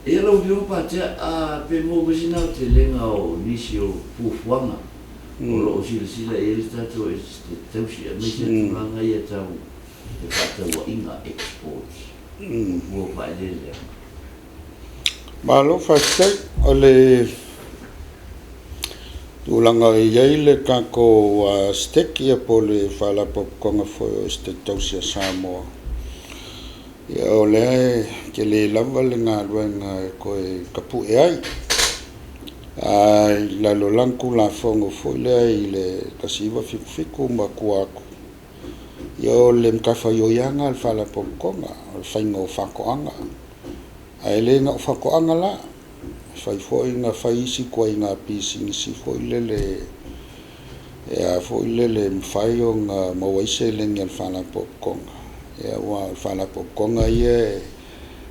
E rau vio pa te a pe mo kusina te lenga o nisi o pufuanga. O lo sila e tato e te tausi a me te tulanga ia tau e whātau a inga exports. Mua pa e lele. Malo whastai o le tulanga i eile kako steki a po le whala popkonga fo e te tausi a Samoa. Ia o le ke le lava le ngā luenga koe kapu e ai. Ai la lo lanku la fongo foi le ai le kasiva fiku ma kuaku. Ia o le mkafa yoyanga al fala popkonga, al whainga o whakoanga. Ai le ngā o whakoanga la. Whai foi ngā whaisi kua i ngā pisi nisi foi le ia foi le mwhai o ngā mawaise le ngi al fala popkonga. Ia wa fala popkonga ia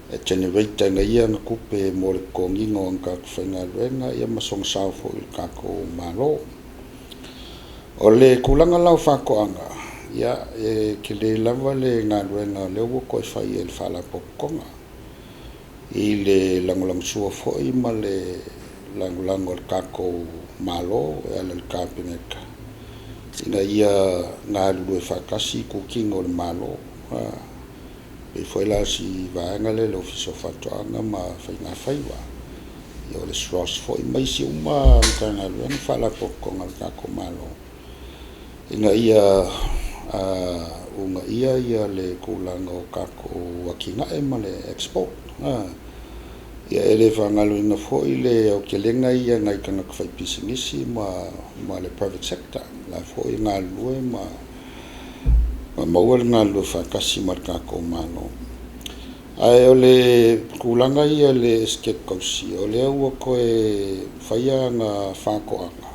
e generator na ia na kupe mo le konginga o ngā whainga luenga ia masong sao fo il kako malo. O le kulanga lau whakoanga ia e ke le lava le ngā luenga leo koe whai e le fala popkonga. I le langolang sua fo i ma le langolang o le kako malo e ala le kapineka. Ina ia ngā lue whakasi kuking o le malo. E foi la si vaanga le ofiso fatoanga ma whainga whaiwa. Ia o le sros foi mai si uma mkanga luenga whala pokonga le kako malo. Ina ia unga ia le kulanga o kako wakinga e ma le export. Ia ele whangalo ina foi le au ke lenga ia ngai kanga kwhai pisinisi ma le private sector. La foi ngā lue ma maual ngā lue whakasi ma le kako malo. Ai o le kulanga ia le sket kausi. O le ua koe whaia ngā whakoanga.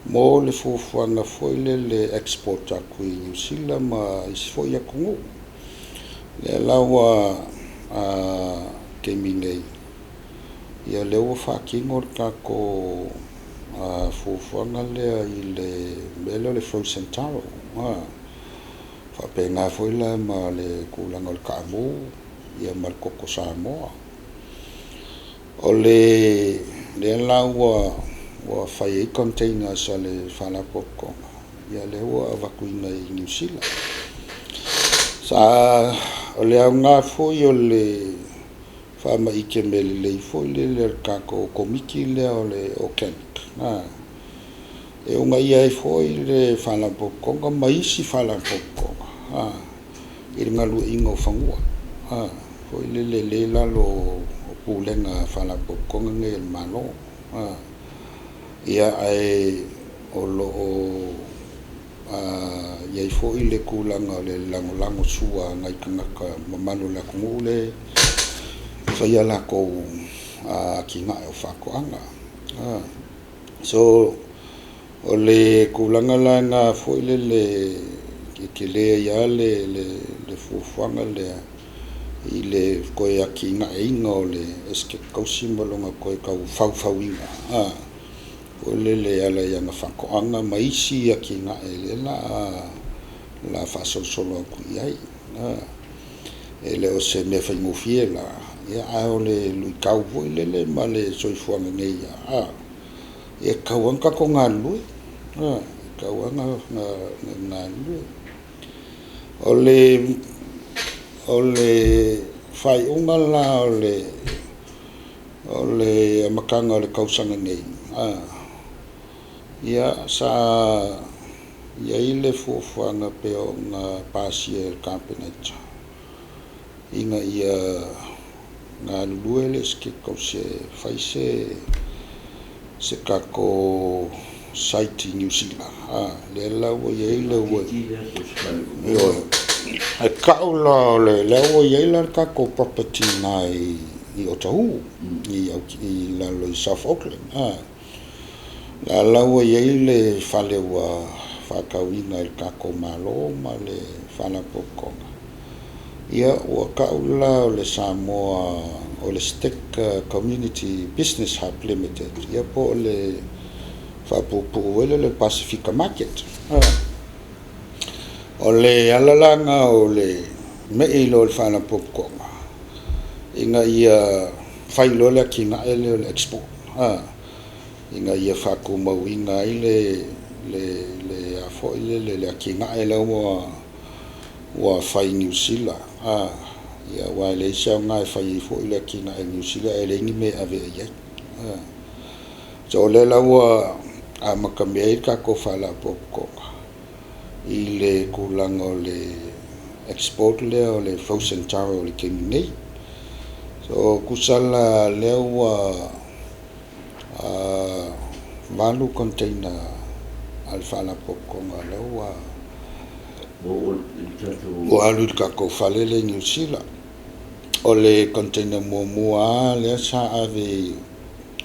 Mo le fufuanga foi le export aku i New Zealand ma isi foi a kungu. Le laua ke minei. Ia le ua whakingo le kako fufuanga lea i le mele le frozen taro. Whapenga foi la ma le kulanga le kaamu. Ia ma le koko Samoa. O le laua ua whai e container sa le whala popkonga. Ia le ua wakuina i New Zealand. Sa o le au ngā foi o le whama ike me le lei foi le kako komiki lea o le organic. E unga ia e foi le whala popkonga maisi whala popkonga. I le ngalu ingo whangua. Foi le lalo o pulenga whala popkonga nge el malo. Ia ai o lo iai foi le kulanga le lango sua ngai kanaka mamanu la kungule whaia la kou ki ngā o whakoanga. So o le kulanga la ngā foi le ke lea ia le fufuanga lea i le koe aki ngā inga o le eske kausi malonga koe kau whauwhauinga. O le ala ia ngā whakoanga maisi aki ngā ele la whasosolo aku iai. E le o se me whaingofie la ia ao le lui kau voi le ma le soifuanga nei ia. E kauanga ko ngā lue. Kauanga ngā lue. O le whai unga la o le makanga o le kausanga nei. Ia sa ia i le fuafuanga pe o ngā pasia el kampeneta. Inga ia ngā lue le skiko se whai se kako site New Zealand. Le lau ia i le ua. E kaula le lau ia i le kako property nai i Otahu. I lalo i South Auckland. La lau ia i le whale ua whakauina i kako malo ma le whala popkonga. Ia ua kaula o le Samoa o le Stick Community Business Hub Limited. Ia po le whapupu ele le Pacifica Market. O le alalanga o le mei lo le whala popkonga. Inga ia fai lo le kinga ele le export inga ia fa ko mau inga ile le afo ile le kinga ele wa fai New Zealand ia wa le sa nga fai fo ile kinga New Zealand ele ngi me ave ia so le la wa makamei ka ko fala poko ile kulango le export le o le frozen taro le kinga so kusala lewa malu container alfala pokonga lewa o alu ka ko falele New Zealand o le container mo le sa ave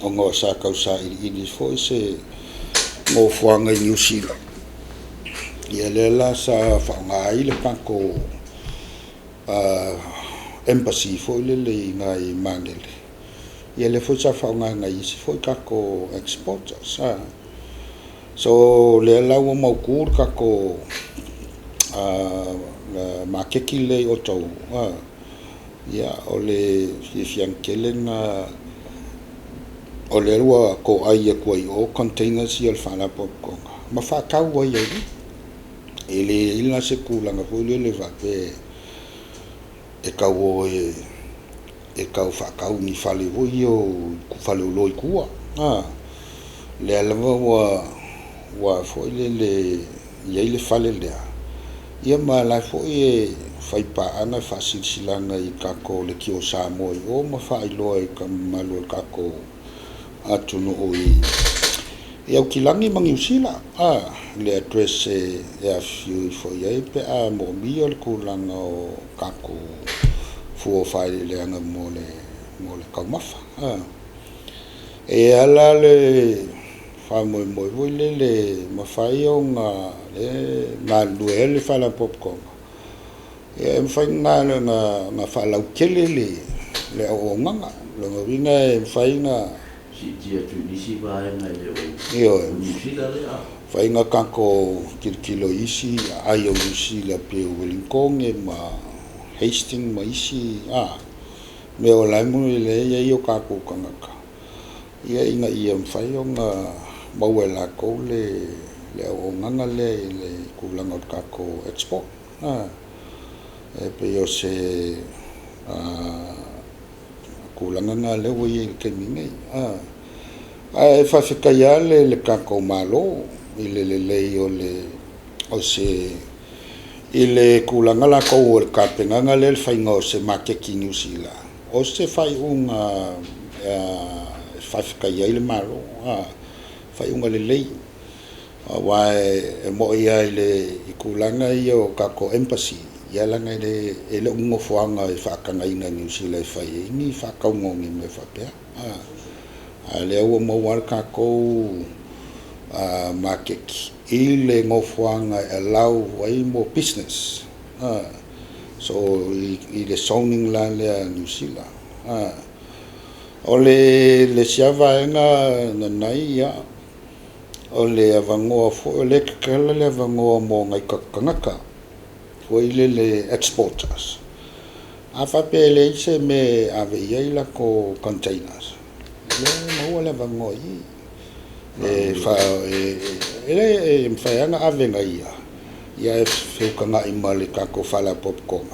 ongo sa ka sa ini fo se mo fuanga New Zealand ia le la sa fa ngai le panko embassy fo le ngai mangele ia le fo sa fa ngai si fo ka ko exporters so le la wo mo kur ka ko ma ke kile o to ia o le fian kelenga o le wa ko ai ko o containers ia fa na pop ko ma fa ka wo ia ele ila se kula nga fo le va pe e ka wo e ka fa ka ni fale wo yo fale lo ku le ala wa fo le le fale le ia ma la fo fai pa ana fa silanga I ka ko le ki o sa mo o ma fa lo ka malo ka ko atu no o ia o kilangi mangi usila le address a few fo ia pe a mo mi o kulanga o ka ko fu fai le ana mo le ka mafa e ala le fa mo le ma fai o nga le duele fa la popcorn e fai nga fa la kele le o nga lo vinga fai nga si dia tu disi ba nga le io ni fila le fai nga kako kilo isi ai o isi la pe Wellington e ma Hastings ma isi me o la mo le io kako kanga ia inga ia fai o nga mawela ko le o nganga le kulanga kako export e pe yo se kulanga na le wo ye ke mingi fa fika ya le kako malo le yo le o se ile kulanga la ko o ka penga le fai ngo se makeki New Zealand o se fai unga fa fika ya le malo fai unga le wa mo ia le kulanga yo kako embassy ia la ngai le ungo fuanga fa kanga ina New Zealand fai ni fa ka ngongi me fa pe le o mo war kako market ile ngo fuanga allow way more business so ile zoning la le New Zealand ole siava na nai ya ole avangoa fo le kala le avangoa mo ngai kakanga fo ile le exporters afa pele se me ave ia ko containers le mo le avangoa fa ele fa ana ave ngai ia fe kanga imale ka ko fala popcorn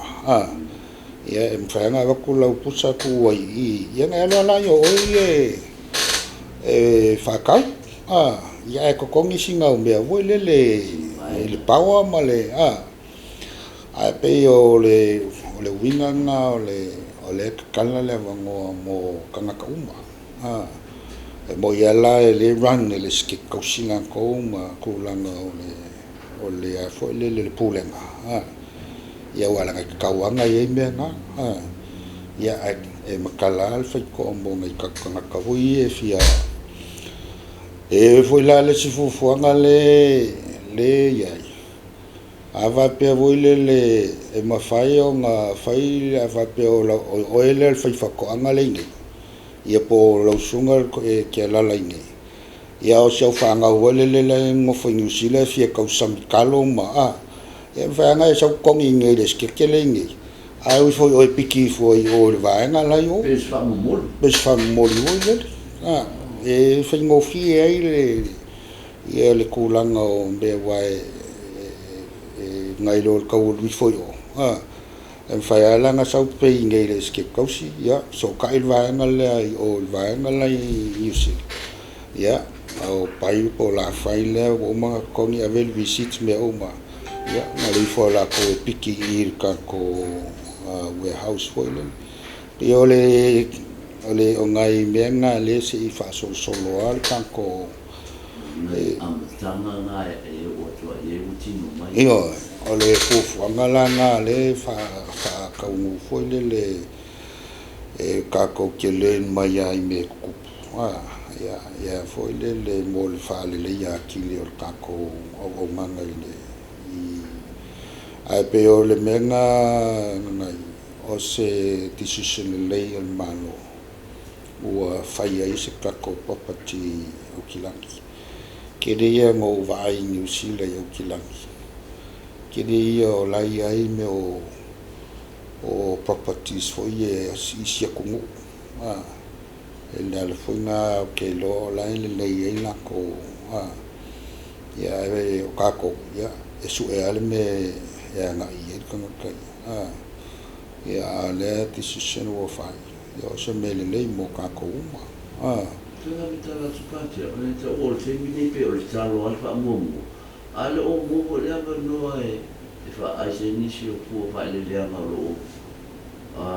ia fa ana va ku lau pusa ku ia na la yo fa ka ia ko kongi singa me vo le power male pe o le winga na o le kala le vango mo kanga ka uma mo ia la le run le skip ko singa ko ma ko langa o le fo le pulenga ia wala ka wanga ye me na ia e makala al fa ko mo ngai ka kanga ka wi e fia e foi la le sifuanga le ia ava pe voile e mafai o nga fai ava pe o ele fai fa ko anga le ni ia po lo sunga e ke la la ni ia o se fa nga voile le ngo fo New Zealand fie ka sam kalo ma e fa nga so ko ngi le ske ke le ni ai ui foi o piki foi o le vaenga lai o Pes fa mo mol. bes fa moli o le e fai ngofi ai le ia le kulanga o be wai ngai lo ka o lui foi o en fai ala nga sau pe ngai le ske kausi ya so ka il vaenga le ai o vaenga lai yusi ya au pai po la fai le o ma koni avel visit me o ma ya na le fo la ko piki ir ka ko warehouse foi le e ole o ngai menga le se I fa solo al ka ko Am tanga nga e o to e utino mai. io ole fu ngala nga le fa ka u foi le e ka ko ke le mai ai me ku ya foi le mol fa le ya ki le ka ko o manga le ai pe o le menga ngai o se decision le al malo o fai ai se ka ko property o kilangi kere ia ngō vai New Zealand o kilangi kere ia o lai ai me o properties fo ia isia kungu e le fo nga ke lo lai le lei ai la ko ia e o kako ia e su e ale me ia nga ia ka ia le decision o fai ia o se me le lei mo kako uma Tuna mitala tupati, ale te o te mini pe o le talo alfa momo. Ale o momo le ava noa e fa aise nisi o pua fa le anga lo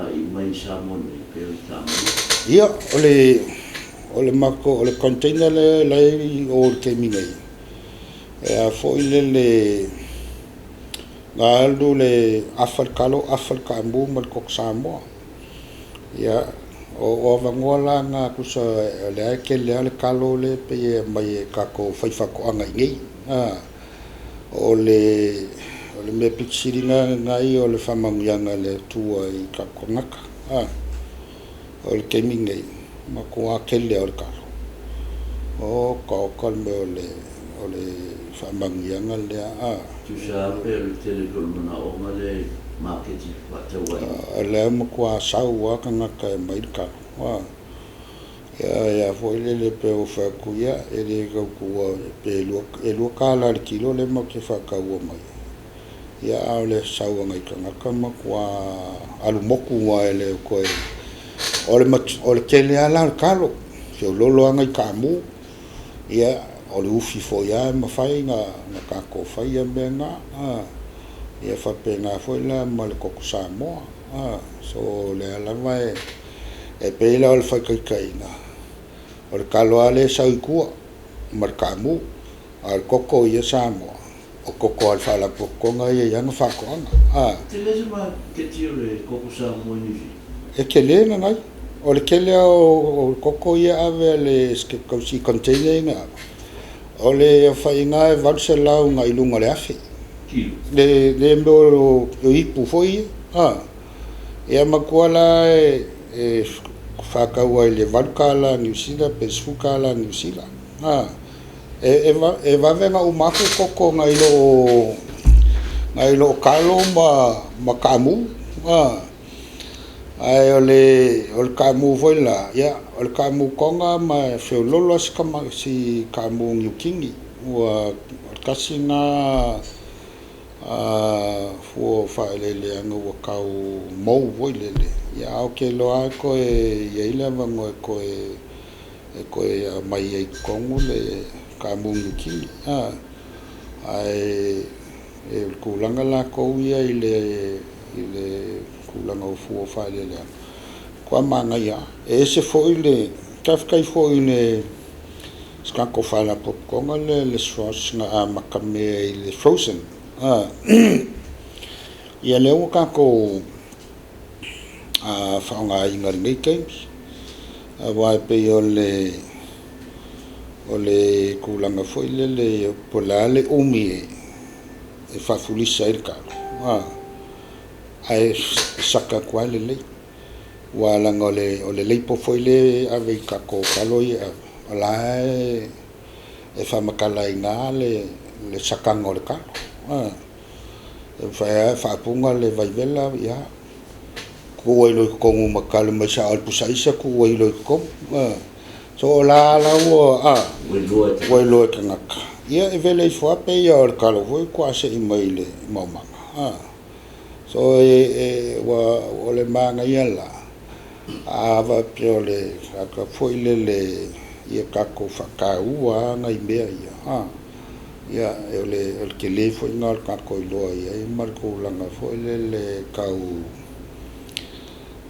I mai samoni pe o tamo. Ia ole mako ole container le o te mingai. E a foi le ngaldu le afal ka mbu mal kok samo. Ia o vangola nga kusa le ke le kalo le pe mai ka ko fai fa ko anga ngai ole me pichiringa ngai ole famanganga le tua I ka konaka ole ke mingai ma ko akele ole ka o ka me ole famanganga le Tu sa pe le telecom na o male market fa te wai. Le mo ko sau wa ka ka mai ka ya foi le pe o fa ku ya e le ko pe lo ka la kilo le mo ke fa ka wo mai ya le sau ngai ka ma ko alu moku wa le ko ole ke le ala kalo se lo ngai ka mu ya ole ufi fo ya ma fai nga ka ko fai ya benga ia fa pena foi la mal ko sa mo so le ala vai e pe la al fa kai na o kalo ale sa ku markamu al koko ia sa mo o koko al fa la ko nga ia nga fa ko Te le ma ke tio le ko sa mo ni e ke le na nai o le ke le o koko ia ave le ske ko si container nga o le fa inga va se la nga ilunga le afi de mbolo ipu foi e makuala e faka wa le valkala New Zealand pesfukala New Zealand e va venga o maku koko ngai lo kalo ma kamu ai ole kamu foi la ya ole kamu konga ma feololo skama si kamu yukingi wa kasina fu fa le anga kau mo voi le ya o ke lo a ko e ile va mo ko e mai e kongu le ka mungu ki ai e kulanga la ko ia ile kulanga fu fa le kwa manga ya e se fo ile kafkai fo ile ska ko fa la pop konga le sauce na makame ile frozen ia leo ka ko fa nga inga ngai games wa pe ole kulanga foi le polale umi e fa fulisa il ka ai saka kwale le wala ngole ole le po foi le ave ka ko kaloi ala e fa makala ina le saka ngole ka fa punga le vai vela ya ko lo ko mo makal ma sa al pusa isa ko lo ko so la wo wo lo ka ngaka ia e vele fo pe ia o kalo foi quase email mama so wa le manga ia la ava piole ka foi le ia ka ko fa ua ngai mea ia ia el que le foi ngal ka ko lo ia mar ko langa foi le kau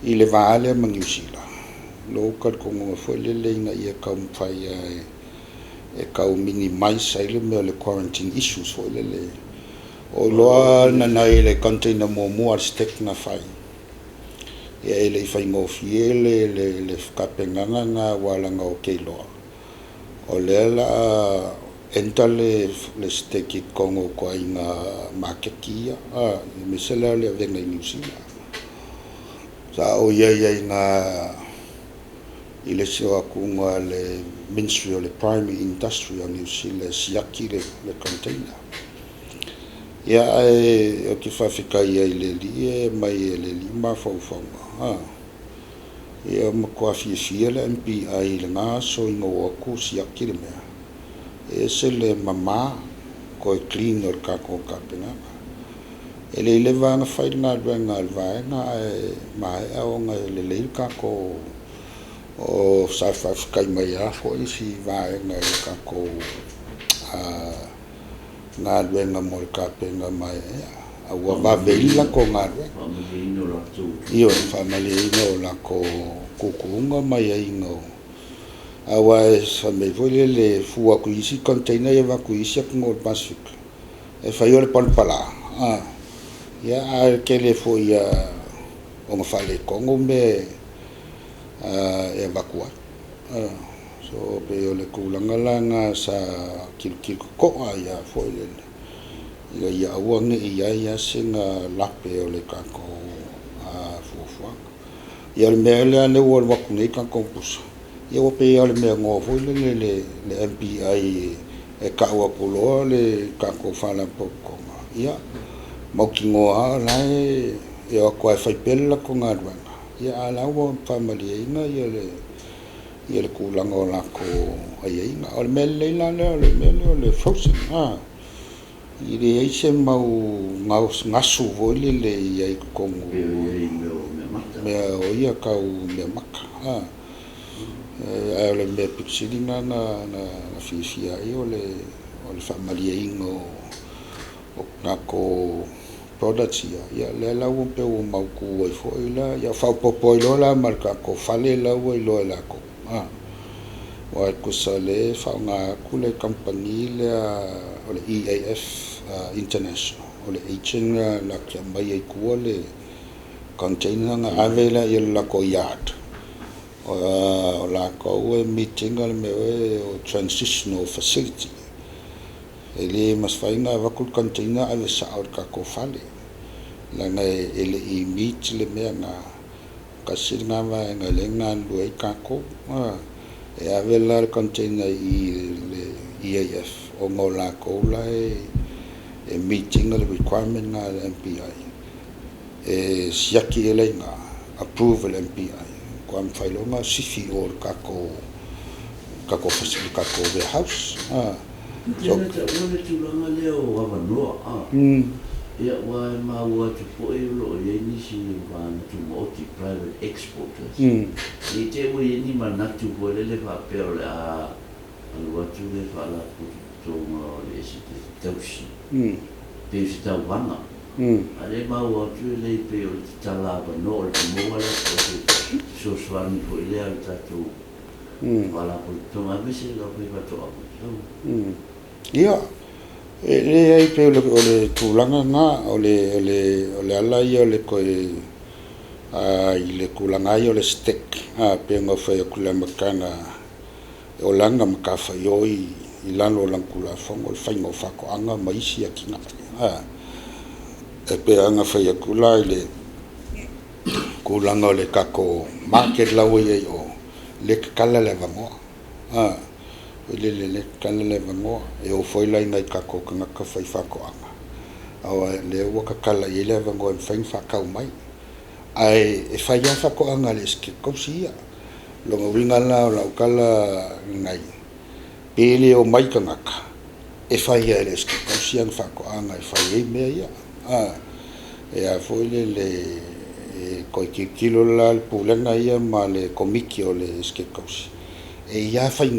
i le vale mangiusila lo ka ko mo foi le nga ia ka mfai e kau minimize ile me le quarantine issues foi le o lo na le container mo stick na fai ia ele fai mo fiele le kapenganga na wala nga o kelo o le la entale le steki kongo ko inga makekia me sela le venga inusila sa o ia nga ile so akunga le ministry le primary industry on usile siaki le container ia o ki fa fika ia ile li mai le lima fo ia mo ko fi le mpi ai le nga so ingo ku siaki le mea ese le mama ko clean or ka ko ka pena ele le va na fai na venga va na mai o nga le ka ko o sa fa kai mai a fo si va na ka ko na venga mo ka pena mai a wa va bella ko nga io family no la ko kukunga mai ai no awa sa me voile le fua ku isi container e va ku isi ko Pacific e fa yo le pala ya ke le fo ya o mo fale kongo me evacua so pe yo le kulanga sa kil ko ya fo le ya wange ya singa la pe yo le ka ko fo ya le mele le wo wa ku ne ka ko pus yo pe yo le me ngo fo le MPI e ka wa pulo le ka ko fala poco ya mo ki ngo la yo ko fa pella ko ngadwa ya ala wo family ina ye le kulanga la ko ai ina al mele la le frozen ile ai se mau ngasu vole le ai ko me o ia ka u me maka le me pixilina na fisia io le family ino o ko products ya le la wo pe o mau ku fo ila ya fa popo ilo la marca ko fale la wo ilo la ko wa ko sale fa nga ku le company le o le EAF international o le agent la que mai ku le container nga avela il la ko yard o la ko meeting al me o transitional facility ele mas faina va ku container ave sa or ka ko fale la nga ele I meet le me na ka sirna va nga le nga lu e ka ko e ave la container I le EAF o mo la ko la e meeting le requirement na MPI e siaki ele nga approval MPI ko am failo nga sifi or ka ko facility ka ko warehouse so one tulanga leo wa no ya wa ma wa tu po lo ye ni si wa tu multi private exporters ni te wo ye ni ma na tu po le fa pe la wa tu le fa la to ma le si te tausi pe si ta wana ale ma wa tu le pe o ta la ba no le mo wala so swani po le al ta tu wala po to ma be se lo pe pa to ia le ai pe le tulanga nga o le ala ia le ko I le kulanga ia le stick pe nga fa ia kula makana o langa makafa yo I lano lang kula fongo le faingo fa ko anga mai sia kina e pe anga fa ia kula le kulanga le kako market la wo ia o le kala le vango le kala le vango e o foi lai ngai ka ko nga ka fai fa ko anga awa le wo ka kala i le vango en fain fa ka mai ai e fai fa ko anga le ske ko sia lo ngawinga la kala ngai pele o mai kangaka e fai le ske ko sia fa ko anga e fai e me ia e a foi le ko kilo la pulanga ia ma le komiki o le ske ko e ia fai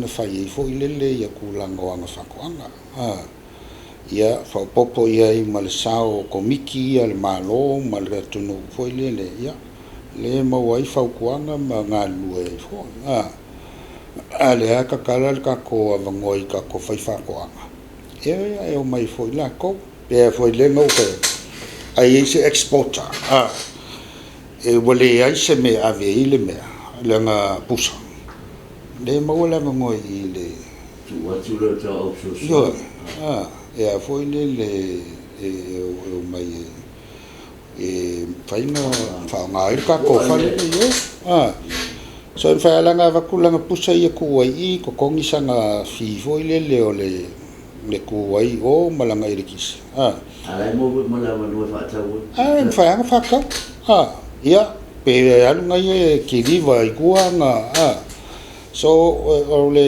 fai e foi le ia kulanga o anga fa ko anga ia fa popo ia I ma le sao komiki ia le malo ma le tunu foi le ia le mau ai fa kuanga ma nga lue fo ale aka kala ka ko avangoi ka ko fai fa kuanga e o mai foi la ko pe foi le no ke ai se exporter e wale ai se me ave ile me le nga pusa le mau la ngoi le tu wa tu le ta opso yo e a foi le o mai fai no fa ngai ka ko fa le yo so fa la nga va kulanga pusa ia ku ai ko kongi sanga fi foi le o le ku ai o malanga irikis ala mo la no fa ta wo fa fa ka ia pe anu ngai ki viva I kuanga so o le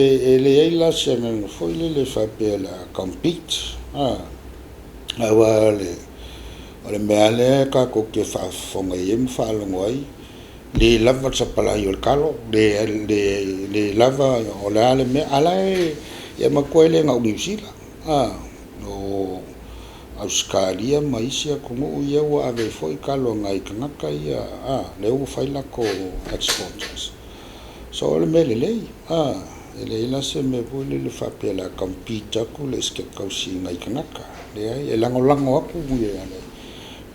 ila se foi le fa pe la compete wale ole meale ka ko ke fa fonga yem fa lo ngoi le lava sa pala yo kalo le lava o le ale me ala ya ma koele nga unisila no Australia maisia como ia wa ave foi kalo ngai kanaka ia le u faila ko exporters so le mele le la se me pole le fa pe la compita ku le ske kausi ngai kanaka le lango aku ia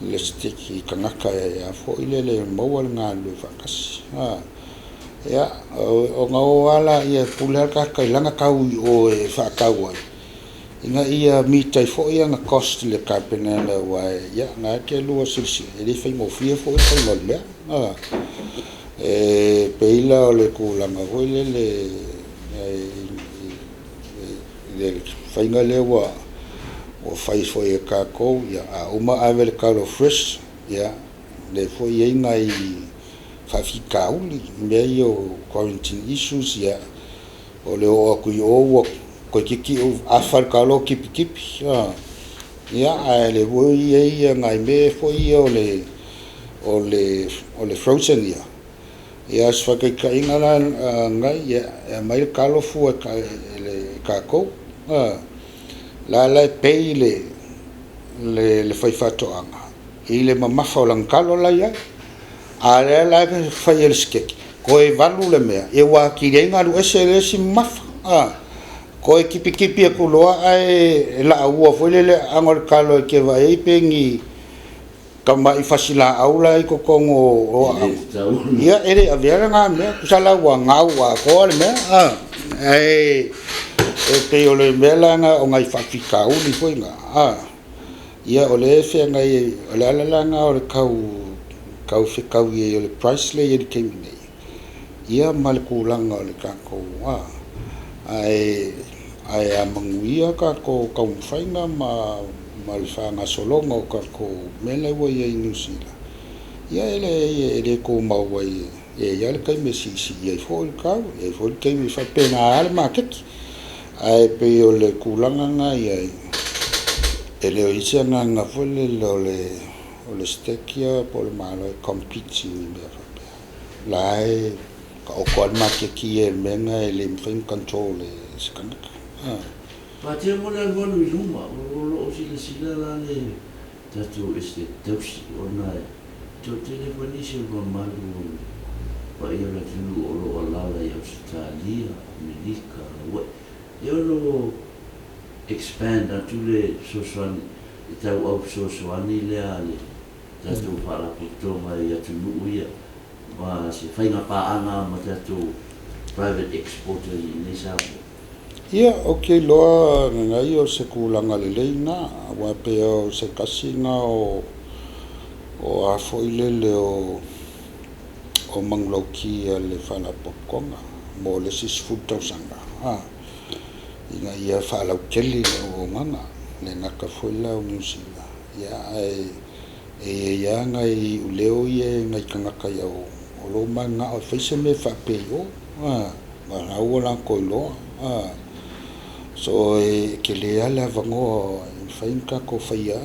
le stiki kanaka ya fo ile le mawal nga le fakas ya o nga wala ia pula ka langa kau o e fa kau inga ia mitai fo ia nga cost le kapena le wa ya nga ke lu sisi le fai mo fie fo ko le peila o le kulanga hoi le whainga lewa o whai foi e kākou ia uma awe le karo fresh ia le foi e ngai whawhika uli mei o quarantine issues ia o le o aku I o ko kiki o afar kalo kipi ia le voi e ia ngai me foi o le frozen ia ia sfaka ka ingala ngai ia mai kalo fu le kako la peile le fai fato anga ile mama fa lang kalo la ia ale la fai el skek ko e valu le mea e wa ki renga lu ese si maf ko e kipi ko loa ai la ua foi le angol kalo ke va e pengi kama I fasila aula I ko kongo ia ere avera nga me kusala wa ngau wa ko le me e pe ole mela nga o ngai fafika uli foi nga ia ole fe nga ole ala nga ole kau fe kau ye ole price le ye ke me ia mal kulanga ole ka ko ai amanguia ka ko kau fainga malfanga solongo ka ko mele wo ye inusila ia ele ko mawai ia le kai mesi ia foi ka ia foi kai mi fa pena al market ai pe o le kulanga nga ia ele o isia nga fole o le stekia por malo compiti lai ka o ko ma ke ki e menga ele mfin control skanaka Patia mo la vonu luma o sila la le tatu este tausi ona to telefoni se ko malu pa ia la tulu o la ya Australia Amerika eu no expand atu le sosuani tau au sosuani le ale tatu para putonga ia tulu ia ma se fainga pa ana ma tatu private exporter ni sa ia okay loa ngai o se kulanga le leina wa pe o se kasina o a foile le o mangloki le fala pokonga mo le sis futa sanga inga ia fala keli o manga le naka foila o musila ia e ia ngai uleo ie ngai kangaka iau o lo manga o faise me whape o ma rau la koilo so ke le ala vango whainka ko whaia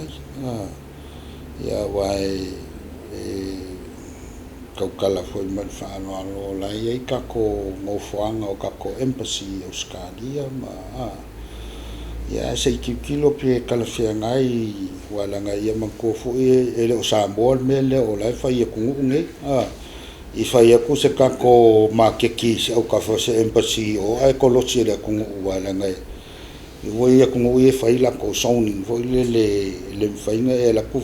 ia wai kaukala foi man whaano alo lai ei kako ngofuanga o kako embassy Australia ma ia sei kilo pe kala fia ngai wala ngai ia manko foi ele o Samoa me le o lai fai ku nge I fai aku se kako makeki se o ka se embassy o ai ko lo se le ku wala ngai I voi aku ngue fai la ko sounding voi le fai ngai la ku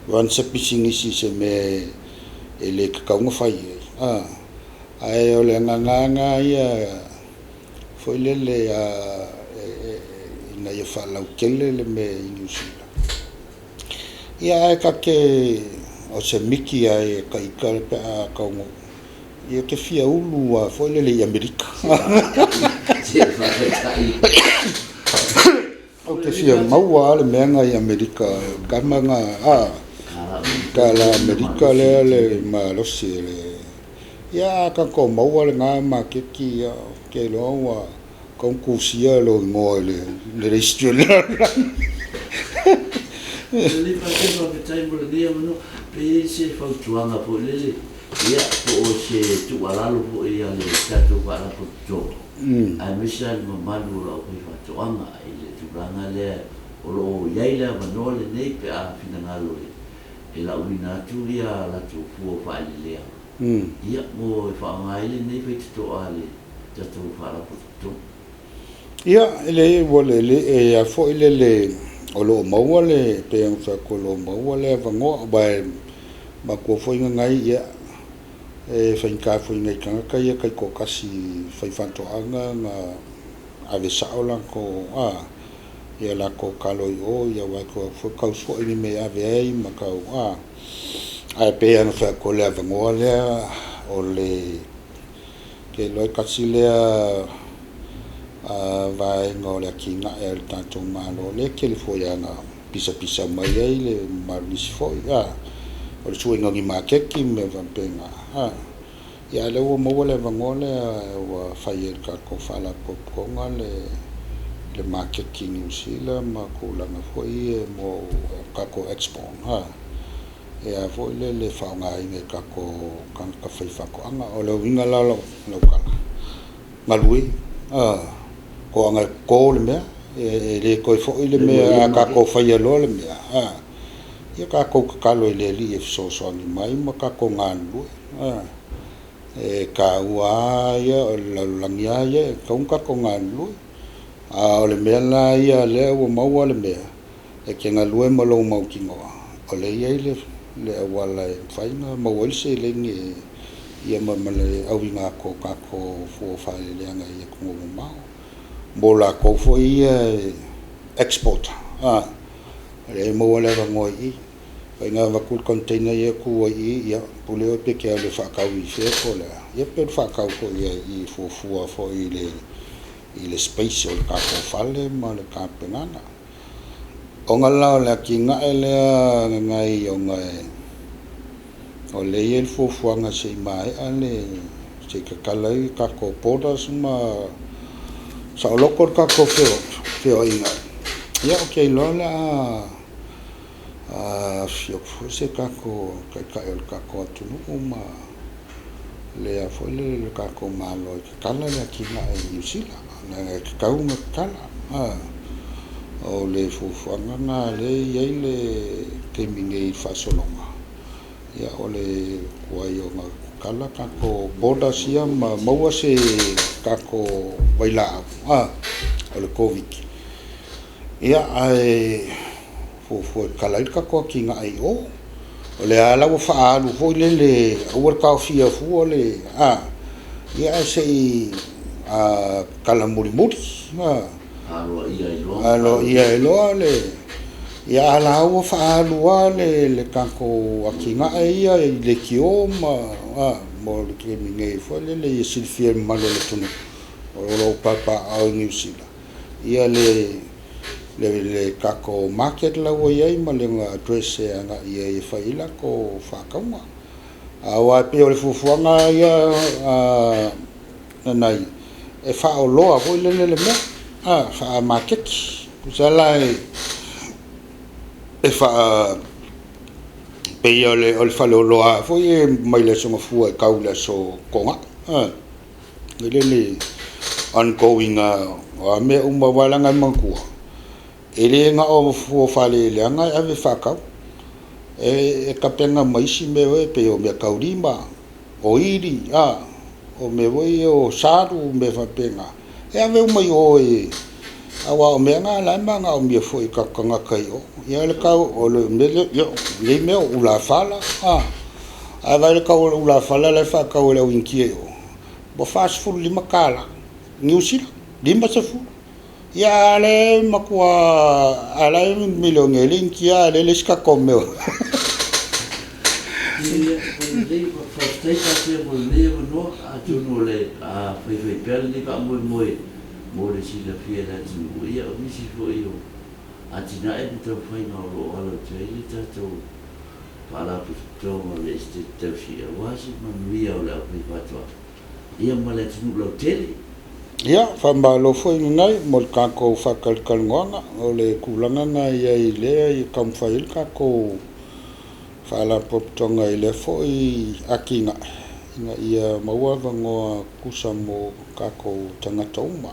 wan se pisingi se me ele ka nga fai ai o le nganga ia foi le ina ia fa la kele le me New Zealand ia ka ke o se miki ai ka ikal pe ka ngo ia ke fia ulu foi le Amerika o ke fia maua le menga i Amerika ka manga kala Amerika le ma lo se le ya ka ko mau le nga ma ke ki ke lo wa kon kusia lo mo le restaurant le pa ke no ke tai mo dia mo pe se fa tuanga po le ya po se tu ala lo po ia le ta tu para po jo a misal mo malu lo ko fa tuanga ile tu ranga le o lo ya ile ma no le nei pe a fina lo e la uina tu ia la tu fu fa le ia mo fa ngai le nei pe to ale ta tu fa la to ia ele vole le e a fo le o lo mau le pe un fa ko lo mau le va ngo ba ko fo ngai ia e fa ka fo ngai ka ia ka ko kasi fa fa to anga na ave saola ko ia la ko kalo o ia wa ko fo ka so ni me ave ai ma ka ai pe an fa ko le va ngo le o le ke lo kasi le vai ngole kinga el tanto malo le ke le foi ana pisa mai ai le marnis foi o sui ngi makeki me va penga ya le wo mo le va ngole wa fai ka ko fala ko ngale le makeki ni sila ma ko la na foi mo ka ko expo ya foi le fa ngai nge ka ko kan ka fai fa ko anga o le winga la lo kala malui ko anga ko le me le ko fo le me ka ko fa ye lo le me ia ka ko ka lo le li so ni mai ma ka ko ngan lu ka wa ya la langia ye ka ko ngan lu o le me la ia le o ma wa le me ke nga lu mo lo mo ki ngo o le ye le wala faina mo wel se le ni ia ma le au nga ko ka ko fo fa le nga ia ko mo ma bola ko foi export le mo wala va ngoi nga va ku container ye ku ia pule o pe ke le fa ka wi fe ko la ye pe fa ka ko ia I fo ile space o ka ko fale ma le ka penana o ngala la ki nga ele ngai o ngai o le ye fo nga se mai ale se ka kalai ka ko podas ma sa lokor ka ko feo inga ya okay lola fio se ka ko el ka ko tu ma le a fo le ka ko malo kala le ki na New Zealand na ka un kala o le fo na le ye le ke mingi fa solonga ya o le ko yo ma kala ka ko boda sia ma maua se ka ko baila o le covid ia ai fo kala ka ko ki nga ai o le ala wo fa alu fo le o ka fia fu le ia se kala muri alo ia lo le ia ala wo fa alu le ka ko ki nga ai le ki o ma mo le ke mingi fo le silfia malo le tunu o lo papa au New Zealand ia le le kako market la wo ye ma le address anga ye faila ko whakaunga awa pe o le fufuanga ia nanai e wha o loa ko le mea wha makeki kusala e wha pe o le wha o loa fo e mai le songa fua e kaula so konga le ongoing a me walanga mangkua ele nga o fua fale le nga ave whakau e kapenga maisi me we pe o me kaurima o iri o me voi o saru me whapenga e ave umai o awa o me nga laimanga o me foi kakanga kai o ia le kau o le me o ula fala a vai le kau ula fala le whakau le winkie o bo fast food lima kala New Zealand lima safu ya le makua ala milongeli kia le ska komeo First day mo le no a tuno le a foi perdi ka mo le si la fia la tu ia o misi fo io a tina e to foi no lo alo te ita to para to mo le este te fia wasi ma via o la foi patwa ia mo le tu lo tele ia whambalo foi ngai mo kako whakalkalngonga o le kulanga nga ia i lea i kamwhail kako whala poptonga i le foi akinga ina ia maua vangoa kusa mo kako tangata uma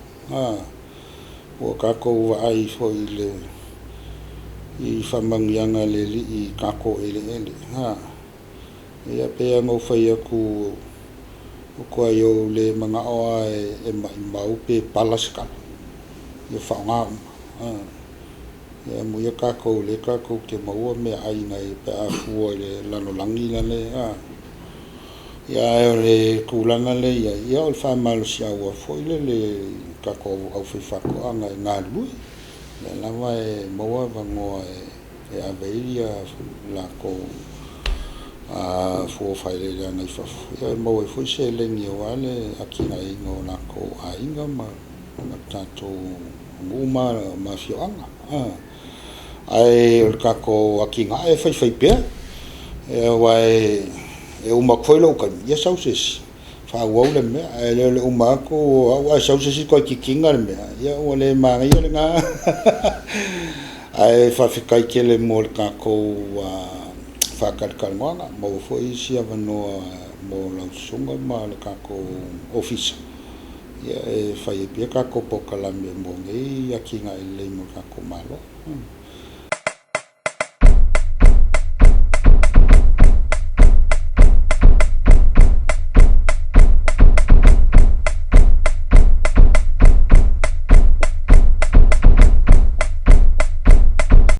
o kako waai foi le i whamangianga le li i kako ele ia pea ngau whai aku o koa yo le mga oa e mau pe palaskal yo whaunga ia muia kako le kako ke maua me aina e pe a fua le lano langi lane ia le kulanga le ia o le whamalo si aua foi le kako au whiwhako anga e ngā lui le lama e maua vangoa e aveiria la ko fo faile le nei fa ia mo foi se le ni wale akina ingo na ko ainga ma na tato nguma ma fianga ai o kako akinga e fai pe e wai e uma foi lo kan ia sauces fa wo le me le uma ko wa sauces ko kikinga me ia o le ma ia le nga ai fa fikai ke le mo kako whakalkalngonga mo foi sia vanoa mo lausunga ma le kako office ia e whai pia kako pokalame mo ngei akinga i le mo kako malo